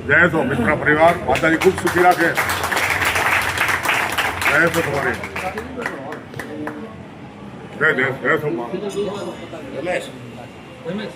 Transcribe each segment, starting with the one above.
जय सो मित्र परिवार माता जी खूब सुखी रखे। जय सो तुम्हारी जय जय जय सो रमेश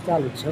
ચાલુ છે.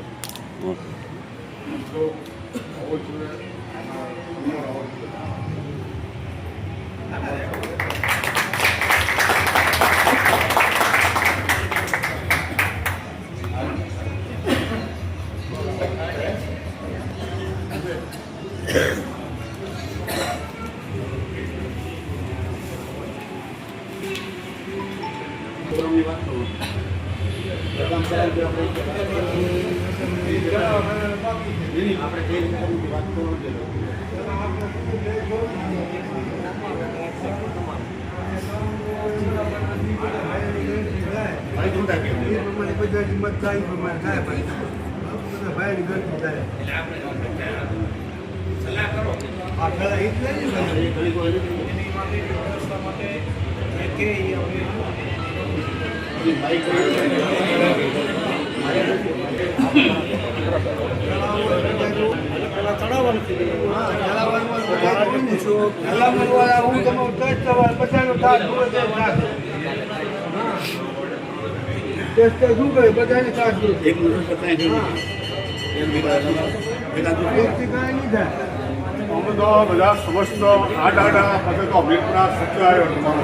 અમે તો બધા સમસ્ત આડા પછી તો અમીરપુરા સત્ય આવ્યો તમારો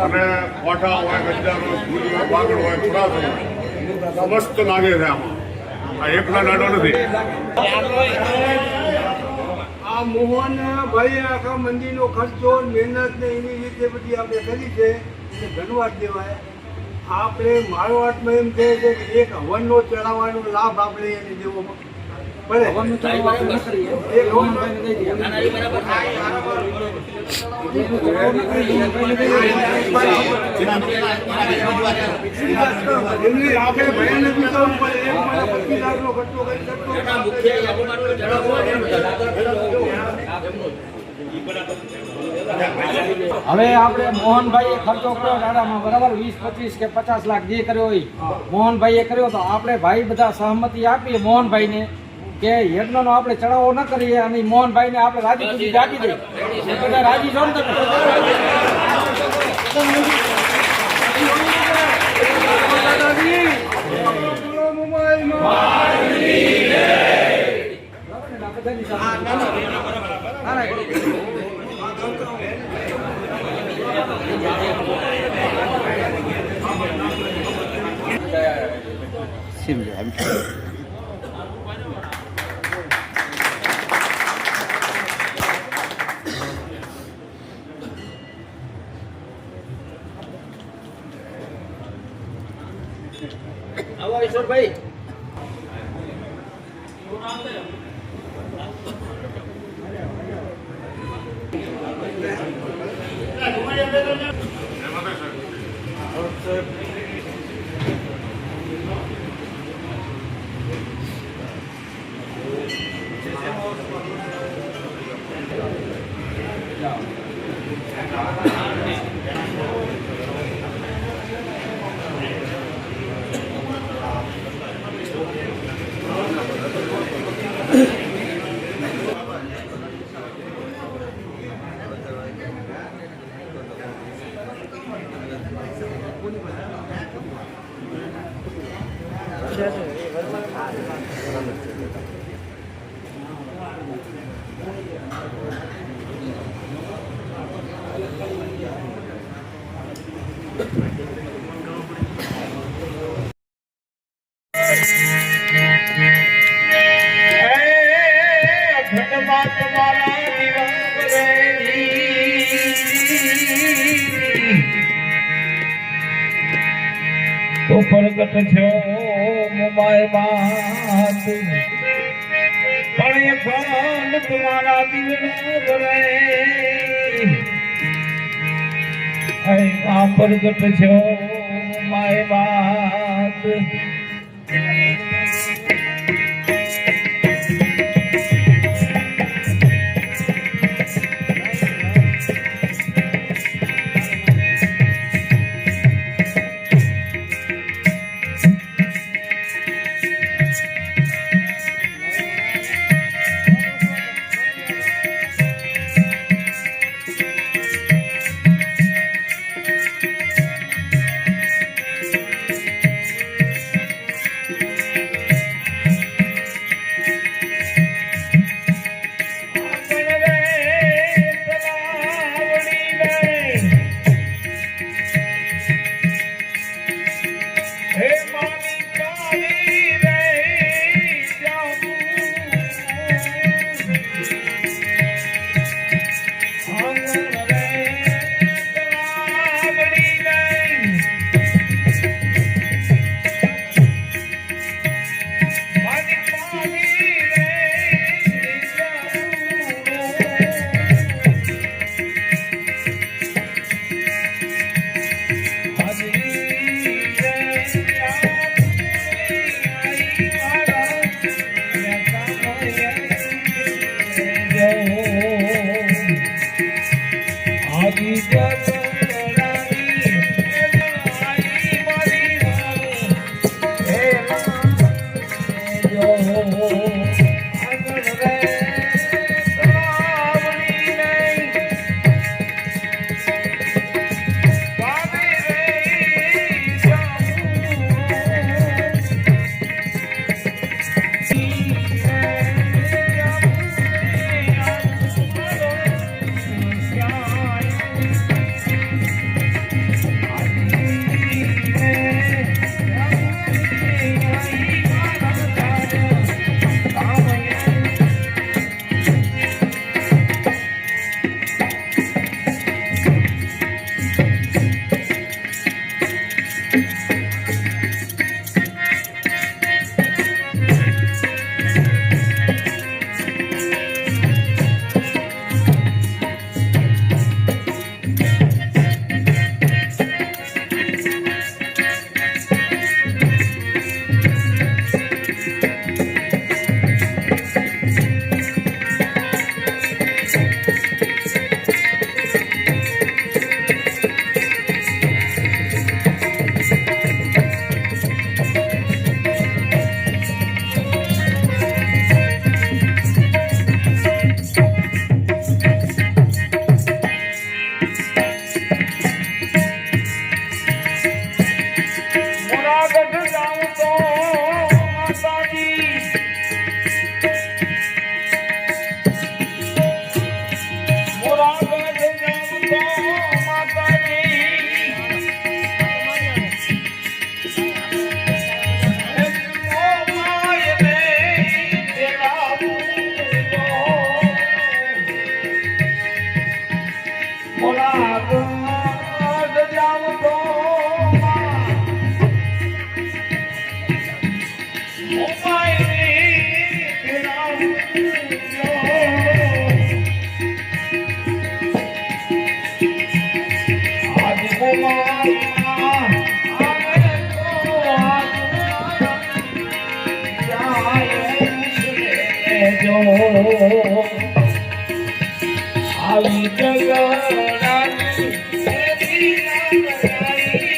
અને કોઠા હોય ગંજાર હોય ભૂલ હોય બાગડ હોય પુરાત હોય સમસ્ત લાગે છે આમાં આ એકલા દાડો નથી. આ મોહન ભાઈ આખા મંદિરનો ખર્ચો મહેનત ને એની રીતે બધી આપણે કરી છે એને ધન્યવાદ દેવાય. આપણે મારો આત્મા એમ કહે છે કે એક હવનનો ચડાવવાનો લાભ આપણે એને દેવો પડે. એક એમની આપણે ભયાને વિચારવું પડે. એક મારા 25 લાખનો ખર્ચો કરી શકતો હવે આપણે મોહનભાઈએ ખર્ચો કર્યો દાડામાં બરાબર 20-25 કે 50 લાખ જે કર્યો હોય મોહનભાઈએ કર્યો તો આપણે ભાઈ બધા સહમતિ આપીએ મોહનભાઈને કે યજ્ઞનો આપણે ચડાવો ન કરીએ અને મોહનભાઈને આપણે રાજી ખુશી આપી દઈએ. બધા રાજી છો ને તમે? આવો ઈશ્વરભાઈ. તો પ્રગટ થયો મોમાય બાત પણ એ ખંડ તમારા દીવડા ભરે આ પ્રગટ થયો મોમાય બાત આવી જગડાની એવી રામરાઈ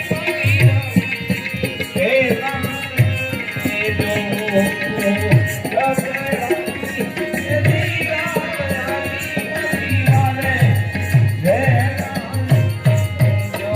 હે રામ હે જો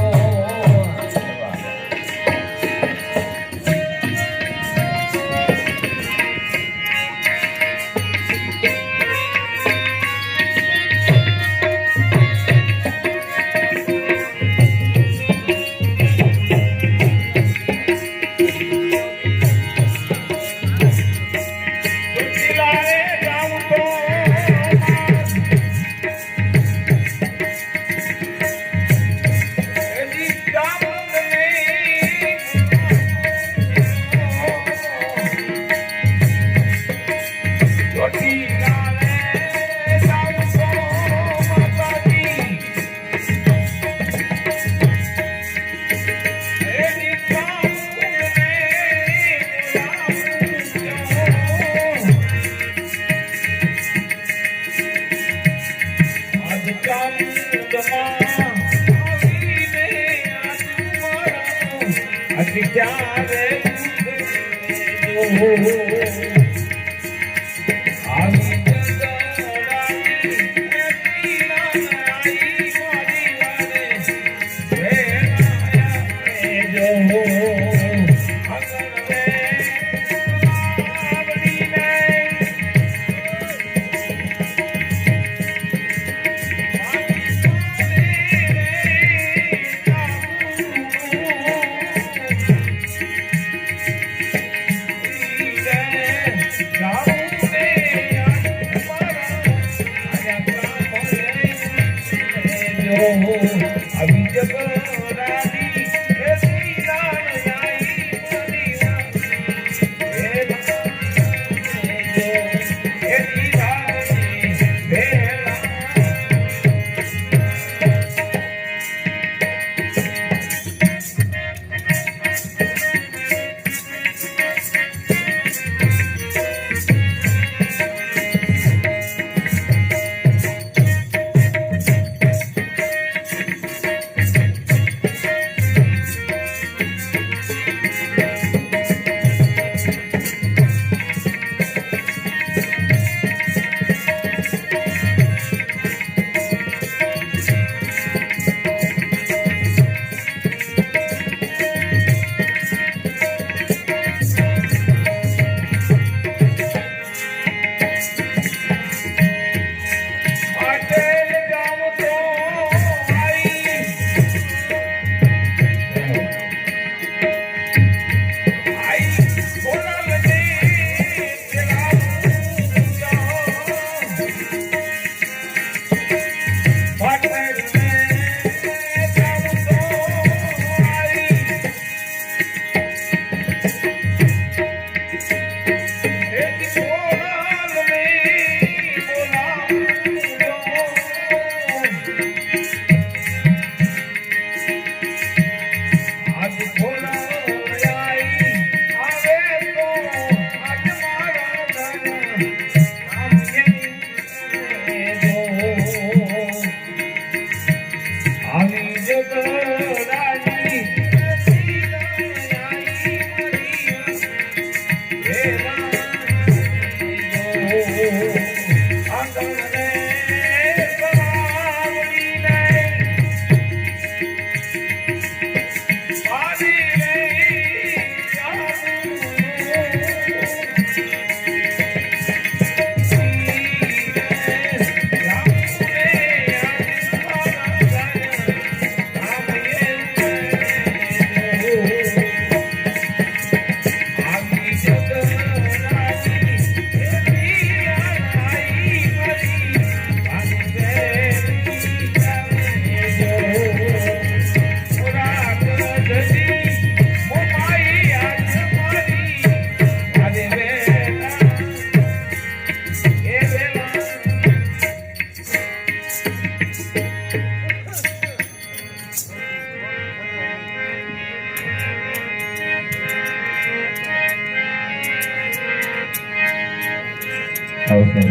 આવશે.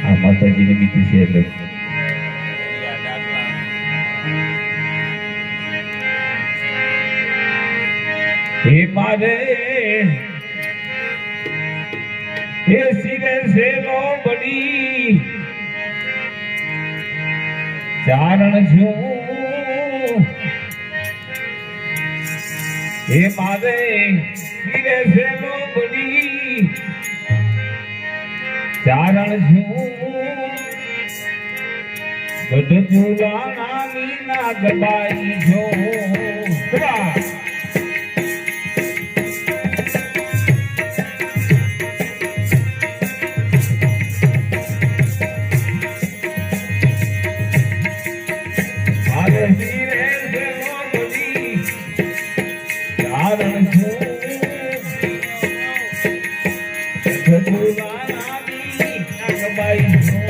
આ માતાજીની બીતી છે એટલે હે મારે હે સિરે સે લો બડી ચારણ છું હે મારે સિરે સે લો બડી ચારણ છું ગઢ ઝુલાણા મીના ગબાઈ જો મારે વીરે દેવો બધી ચારણ છું ગઢ ઝુલાણા મીના ગબાઈ જો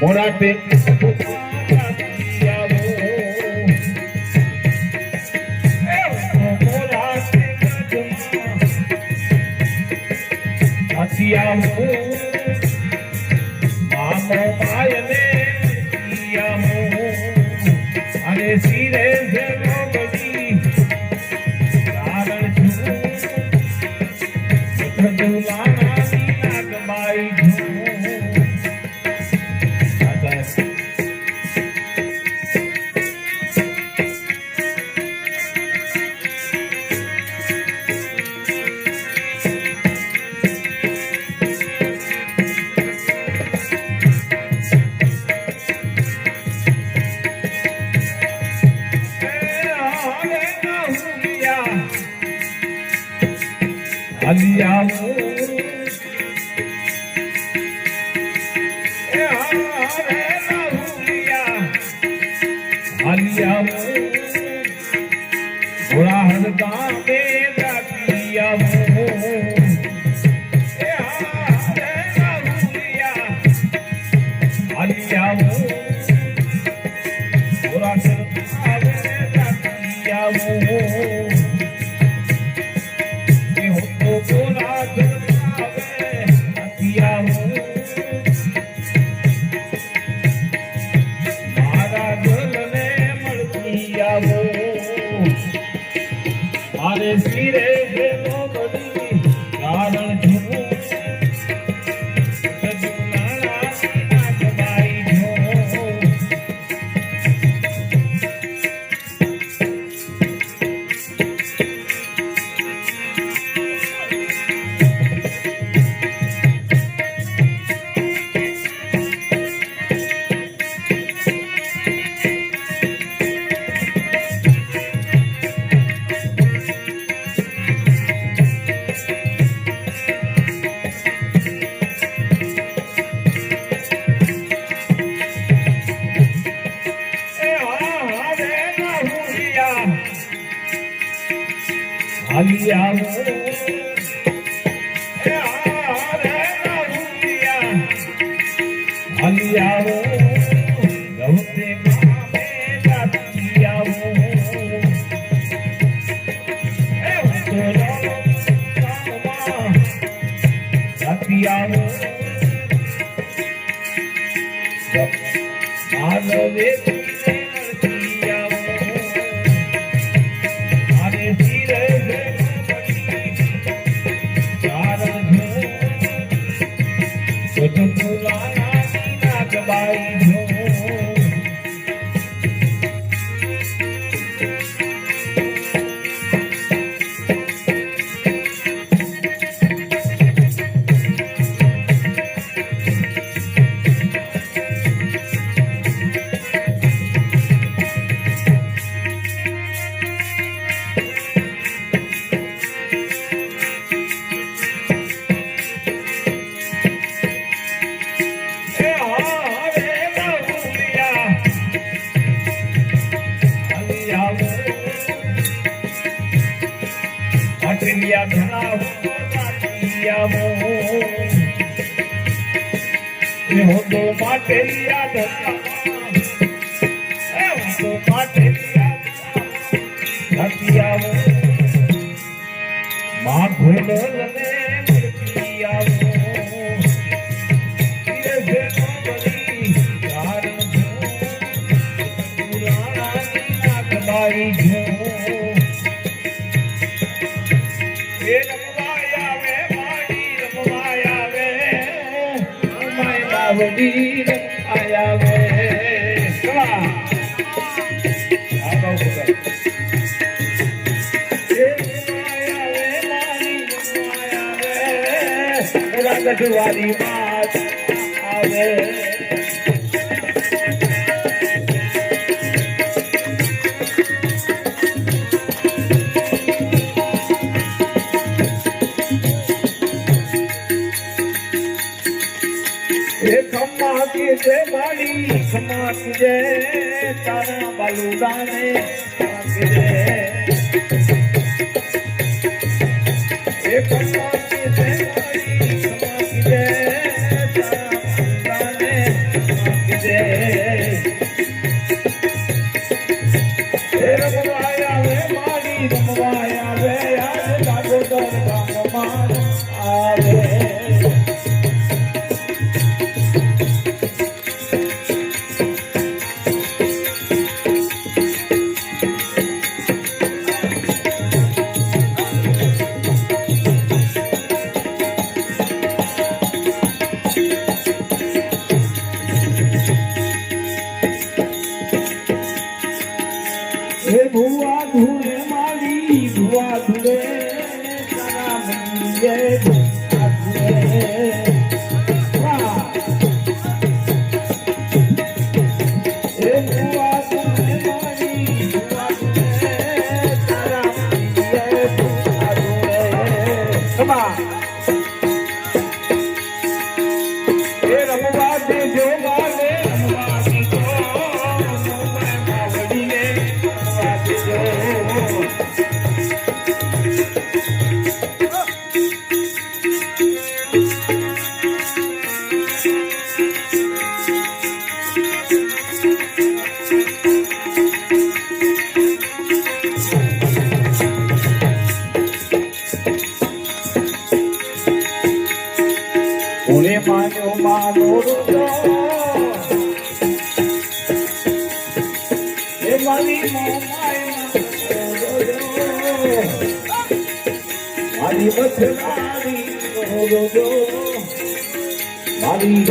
મોરાટે અને સિરે બધી કારણ છું ગબાઈ છું હું તો માટે યાદ હું તો માટે નથી આવું માં ભૂલો લને મૂર્તિ આવું ધીરે ધીરે કારણ પુરાણાની નાગબાઈ છું એ રમવાય આવે માડી રમવાય આવે માય બાવડી રમવાય આવે ચલા આ ગાવ બધા ગઢવારી વાત આવે ખમ્મા કે જે માડી ખમ્મા કે તારા બાલુડાને ખમ્મા કે જે ભુવા ધૂળે મારી ભુવા ધૂળે તારા મંદિરે ભુવા ધૂળે ભુવા ધૂળે મારી ભુવા ધૂળે તારા મંદિરે ભુવા ધૂળે એ રમવા દેજો મારે રમવા દેજો માવડીને ઓરે માનો માનો રૂજો એ મારી મારી બસનારી રોજો મારી